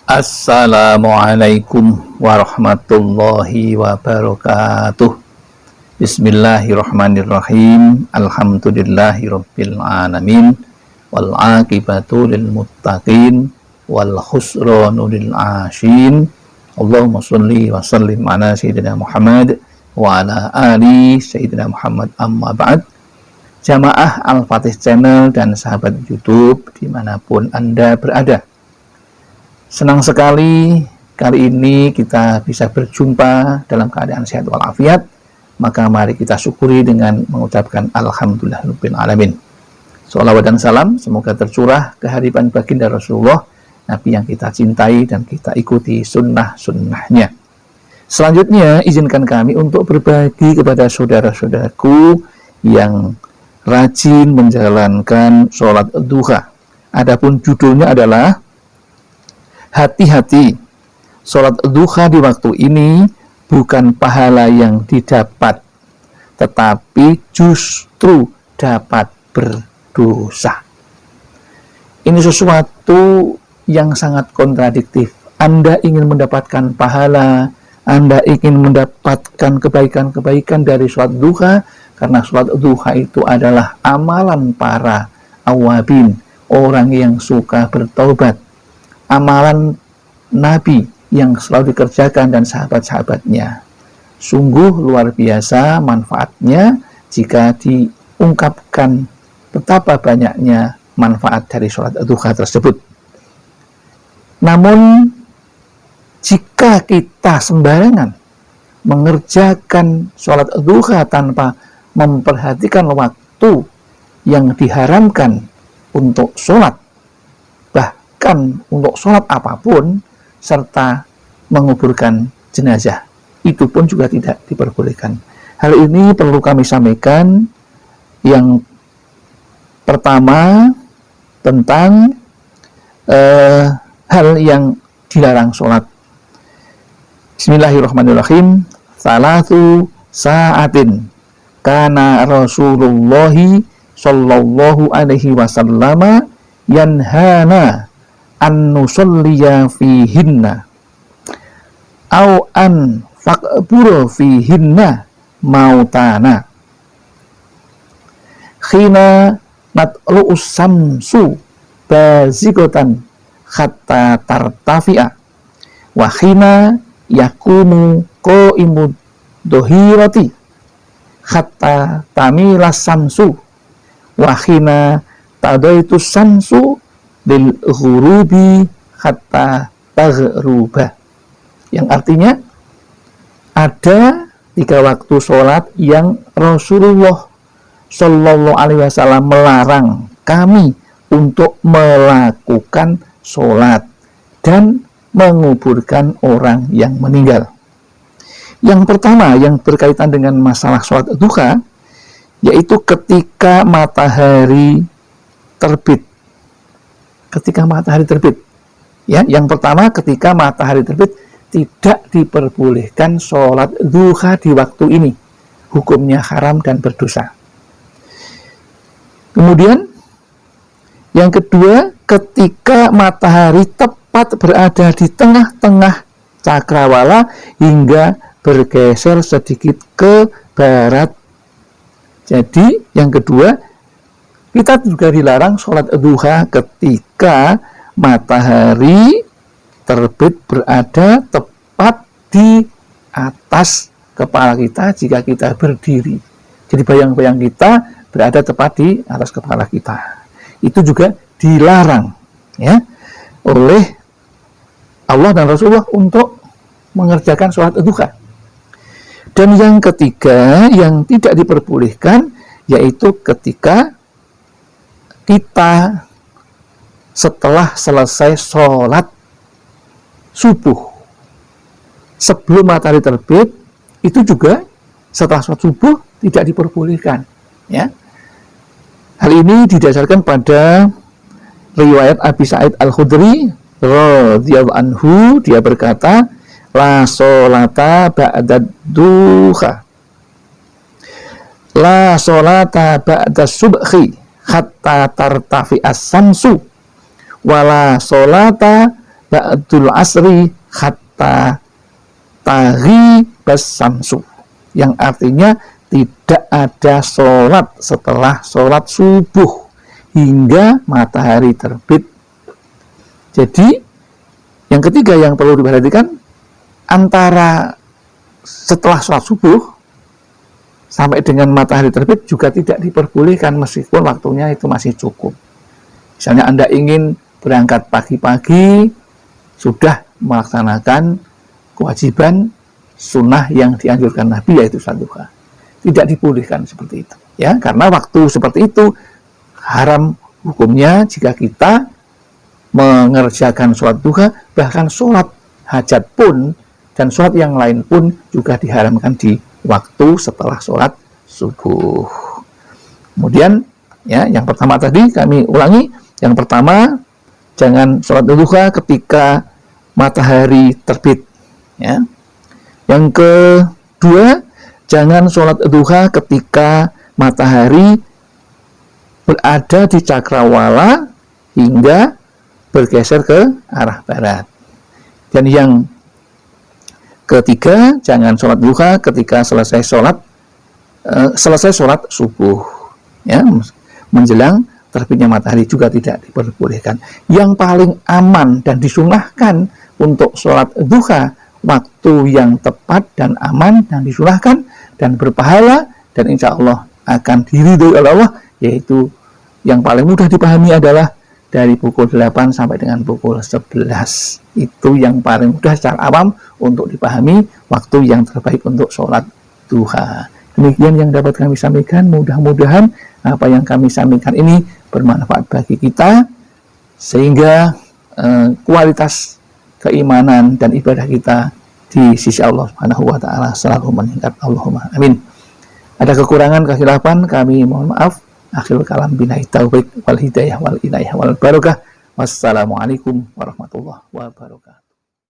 Assalamualaikum warahmatullahi wabarakatuh. Bismillahirrahmanirrahim. Alhamdulillahirabbil alamin. Wal aqibatu lil muttaqin wal khusranu lil asyin. Allahumma shalli wa sallim ala sayyidina Muhammad wa ala ali sayyidina Muhammad, amma ba'd. Jamaah Al-Fatih Channel dan sahabat YouTube dimanapun Anda berada, senang sekali kali ini kita bisa berjumpa dalam keadaan sehat walafiat. Maka mari kita syukuri dengan mengucapkan Alhamdulillahirabbil alamin. Shalawat dan salam semoga tercurah kehadiran baginda Rasulullah, Nabi yang kita cintai dan kita ikuti sunnah-sunnahnya. Selanjutnya izinkan kami untuk berbagi kepada saudara-saudaraku yang rajin menjalankan sholat duha. Adapun judulnya adalah hati-hati, sholat duha di waktu ini bukan pahala yang didapat, tetapi justru dapat berdosa. Ini sesuatu yang sangat kontradiktif. Anda ingin mendapatkan pahala, Anda ingin mendapatkan kebaikan-kebaikan dari sholat duha, karena sholat duha itu adalah amalan para awabin, orang yang suka bertaubat, amalan Nabi yang selalu dikerjakan dan sahabat-sahabatnya. Sungguh luar biasa manfaatnya jika diungkapkan betapa banyaknya manfaat dari sholat duha tersebut. Namun jika kita sembarangan mengerjakan sholat duha tanpa memperhatikan waktu yang diharamkan untuk sholat, bahkan untuk sholat apapun, serta menguburkan jenazah, itu pun juga tidak diperbolehkan. Hal ini perlu kami sampaikan. Yang pertama, tentang hal yang dilarang sholat. Bismillahirrahmanirrahim. Salatu sa'atin kana Rasulullahi sallallahu alaihi wasallam yanhana an nusalliya fihinna au an faqbura fihinna mautana khina natlu'us samsu bazigatan hatta tartafi'a wa khina yakumu qa'imud dohirati hatta tamilas samsu wa khina tadaitus samsu lil ghurubi hatta taghruba. Yang artinya ada 3 waktu sholat yang Rasulullah Shallallahu Alaihi Wasallam melarang kami untuk melakukan sholat dan menguburkan orang yang meninggal. Yang pertama yang berkaitan dengan masalah sholat duha, yaitu ketika matahari terbit. Ketika matahari terbit, ya, yang pertama ketika matahari terbit tidak diperbolehkan sholat duha di waktu ini, hukumnya haram dan berdosa. Kemudian yang kedua, ketika matahari tepat berada di tengah-tengah cakrawala hingga bergeser sedikit ke barat. Jadi yang kedua, kita juga dilarang sholat duha ketika matahari terbit berada tepat di atas kepala kita jika kita berdiri. Jadi bayang-bayang kita berada tepat di atas kepala kita. Itu juga dilarang, ya, oleh Allah dan Rasulullah untuk mengerjakan sholat duha. Dan yang ketiga yang tidak diperbolehkan, yaitu ketika kita setelah selesai sholat subuh, sebelum matahari terbit, itu juga setelah sholat subuh tidak diperbolehkan, ya. Hal ini didasarkan pada riwayat Abi Sa'id Al-Khudri radhiyallahu anhu. Dia berkata, la sholata ba'da duha, la sholata ba'da subhi hatta tartafi as-samsu wala sholata ba'dul asri hatta taghi basamsu, yang artinya tidak ada sholat setelah sholat subuh hingga matahari terbit. Jadi yang ketiga yang perlu diperhatikan, antara setelah sholat subuh sampai dengan matahari terbit juga tidak diperbolehkan meskipun waktunya itu masih cukup. Misalnya Anda ingin berangkat pagi-pagi, sudah melaksanakan kewajiban sunnah yang dianjurkan Nabi, yaitu sholat duha. Tidak dibolehkan seperti itu, ya, karena waktu seperti itu haram hukumnya jika kita mengerjakan sholat duha, bahkan sholat hajat pun dan sholat yang lain pun juga diharamkan di waktu setelah sholat subuh. Kemudian, ya, yang pertama tadi kami ulangi, yang pertama jangan sholat duha ketika matahari terbit, ya. Yang kedua, jangan sholat duha ketika matahari berada di cakrawala hingga bergeser ke arah barat. Dan yang ketiga, jangan sholat duha ketika selesai sholat subuh, ya, menjelang terbitnya matahari juga tidak diperbolehkan. Yang paling aman dan disunahkan untuk sholat duha, waktu yang tepat dan aman dan disunahkan dan berpahala dan insya Allah akan diridhoi oleh Allah, yaitu yang paling mudah dipahami adalah dari pukul 8 sampai dengan pukul 11. Itu yang paling mudah secara awam untuk dipahami waktu yang terbaik untuk sholat duha. Demikian yang dapat kami sampaikan. Mudah-mudahan apa yang kami sampaikan ini bermanfaat bagi kita, sehingga kualitas keimanan dan ibadah kita di sisi Allah Subhanahu wa taala selalu meningkat. Allahumma amin. Ada kekurangan, kehilafan, kami mohon maaf. Akhirul kalam, billahi taufik wal hidayah wal inayah wal barakah. Wassalamualaikum warahmatullahi wabarakatuh.